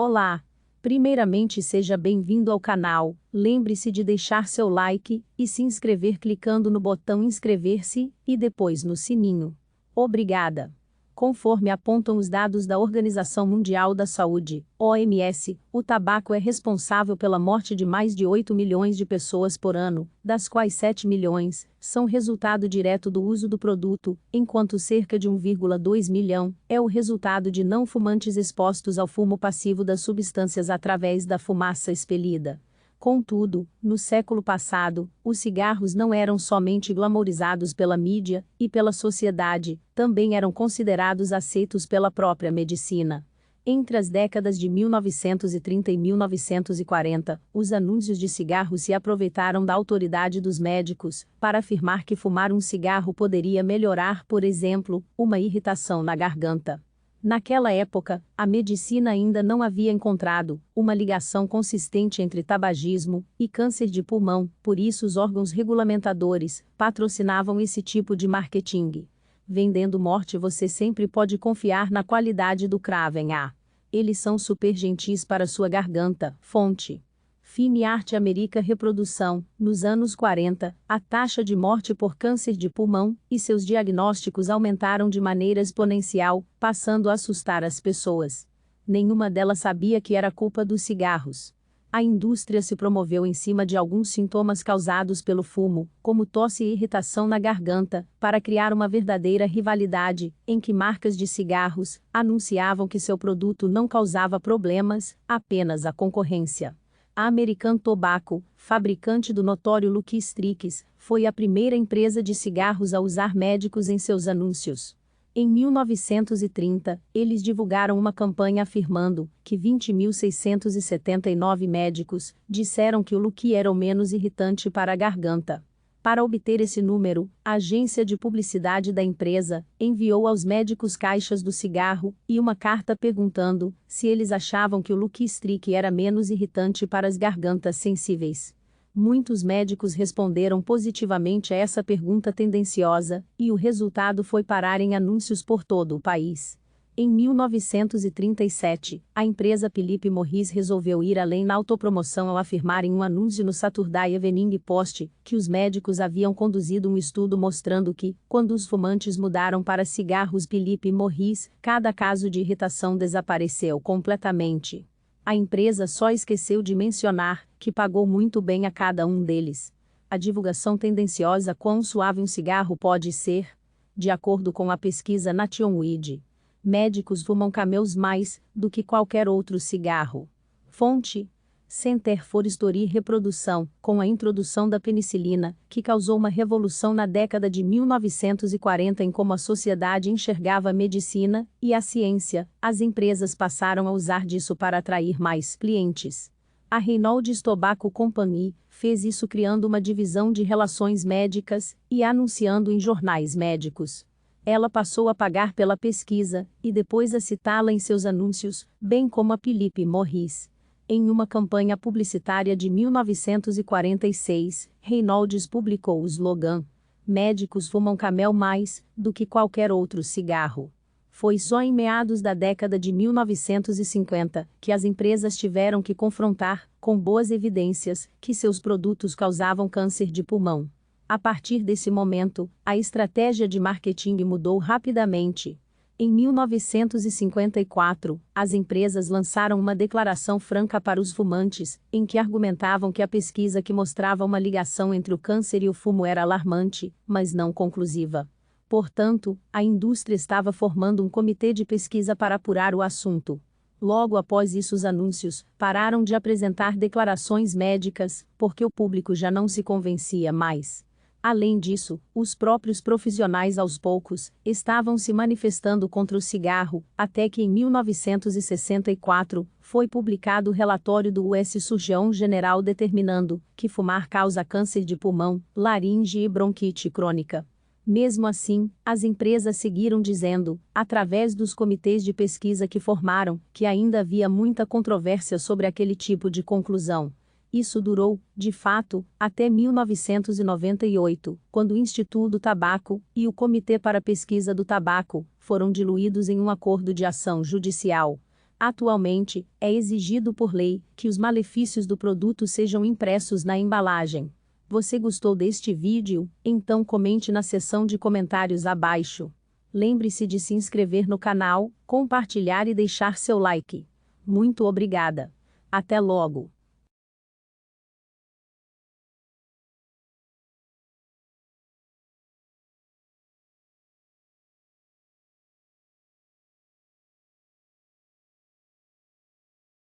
Olá! Primeiramente seja bem-vindo ao canal, lembre-se de deixar seu like e se inscrever clicando no botão inscrever-se e depois no sininho. Obrigada! Conforme apontam os dados da Organização Mundial da Saúde, OMS, o tabaco é responsável pela morte de mais de 8 milhões de pessoas por ano, das quais 7 milhões são resultado direto do uso do produto, enquanto cerca de 1,2 milhão é o resultado de não fumantes expostos ao fumo passivo das substâncias através da fumaça expelida. Contudo, no século passado, os cigarros não eram somente glamorizados pela mídia e pela sociedade, também eram considerados aceitos pela própria medicina. Entre as décadas de 1930 e 1940, os anúncios de cigarros se aproveitaram da autoridade dos médicos para afirmar que fumar um cigarro poderia melhorar, por exemplo, uma irritação na garganta. Naquela época, a medicina ainda não havia encontrado uma ligação consistente entre tabagismo e câncer de pulmão, por isso os órgãos regulamentadores patrocinavam esse tipo de marketing. Vendendo morte, você sempre pode confiar na qualidade do Kraven A. Eles são super gentis para sua garganta. Fonte: Fime Arte America Reprodução. Nos anos 40, a taxa de morte por câncer de pulmão e seus diagnósticos aumentaram de maneira exponencial, passando a assustar as pessoas. Nenhuma delas sabia que era culpa dos cigarros. A indústria se promoveu em cima de alguns sintomas causados pelo fumo, como tosse e irritação na garganta, para criar uma verdadeira rivalidade, em que marcas de cigarros anunciavam que seu produto não causava problemas, apenas a concorrência. A American Tobacco, fabricante do notório Lucky Strix, foi a primeira empresa de cigarros a usar médicos em seus anúncios. Em 1930, eles divulgaram uma campanha afirmando que 20.679 médicos disseram que o Lucky era o menos irritante para a garganta. Para obter esse número, a agência de publicidade da empresa enviou aos médicos caixas do cigarro e uma carta perguntando se eles achavam que o Lucky Strix era menos irritante para as gargantas sensíveis. Muitos médicos responderam positivamente a essa pergunta tendenciosa, e o resultado foi parar em anúncios por todo o país. Em 1937, a empresa Philip Morris resolveu ir além na autopromoção ao afirmar em um anúncio no Saturday Evening Post que os médicos haviam conduzido um estudo mostrando que, quando os fumantes mudaram para cigarros Philip Morris, cada caso de irritação desapareceu completamente. A empresa só esqueceu de mencionar que pagou muito bem a cada um deles. A divulgação tendenciosa quão suave um cigarro pode ser? De acordo com a pesquisa Nationwide, médicos fumam cameos mais do que qualquer outro cigarro. Fonte: Center for History e Reprodução. Com a introdução da penicilina, que causou uma revolução na década de 1940 em como a sociedade enxergava a medicina e a ciência, as empresas passaram a usar disso para atrair mais clientes. A Reynolds Tobacco Company fez isso criando uma divisão de relações médicas e anunciando em jornais médicos. Ela passou a pagar pela pesquisa e depois a citá-la em seus anúncios, bem como a Philip Morris. Em uma campanha publicitária de 1946, Reynolds publicou o slogan: "Médicos fumam Camel mais do que qualquer outro cigarro". Foi só em meados da década de 1950 que as empresas tiveram que confrontar, com boas evidências, que seus produtos causavam câncer de pulmão. A partir desse momento, a estratégia de marketing mudou rapidamente. Em 1954, as empresas lançaram uma declaração franca para os fumantes, em que argumentavam que a pesquisa que mostrava uma ligação entre o câncer e o fumo era alarmante, mas não conclusiva. Portanto, a indústria estava formando um comitê de pesquisa para apurar o assunto. Logo após isso, os anúncios pararam de apresentar declarações médicas, porque o público já não se convencia mais. Além disso, os próprios profissionais aos poucos estavam se manifestando contra o cigarro, até que em 1964 foi publicado o relatório do US Surgeon General determinando que fumar causa câncer de pulmão, laringe e bronquite crônica. Mesmo assim, as empresas seguiram dizendo, através dos comitês de pesquisa que formaram, que ainda havia muita controvérsia sobre aquele tipo de conclusão. Isso durou, de fato, até 1998, quando o Instituto do Tabaco e o Comitê para a Pesquisa do Tabaco foram diluídos em um acordo de ação judicial. Atualmente, é exigido por lei que os malefícios do produto sejam impressos na embalagem. Você gostou deste vídeo? Então comente na seção de comentários abaixo. Lembre-se de se inscrever no canal, compartilhar e deixar seu like. Muito obrigada. Até logo!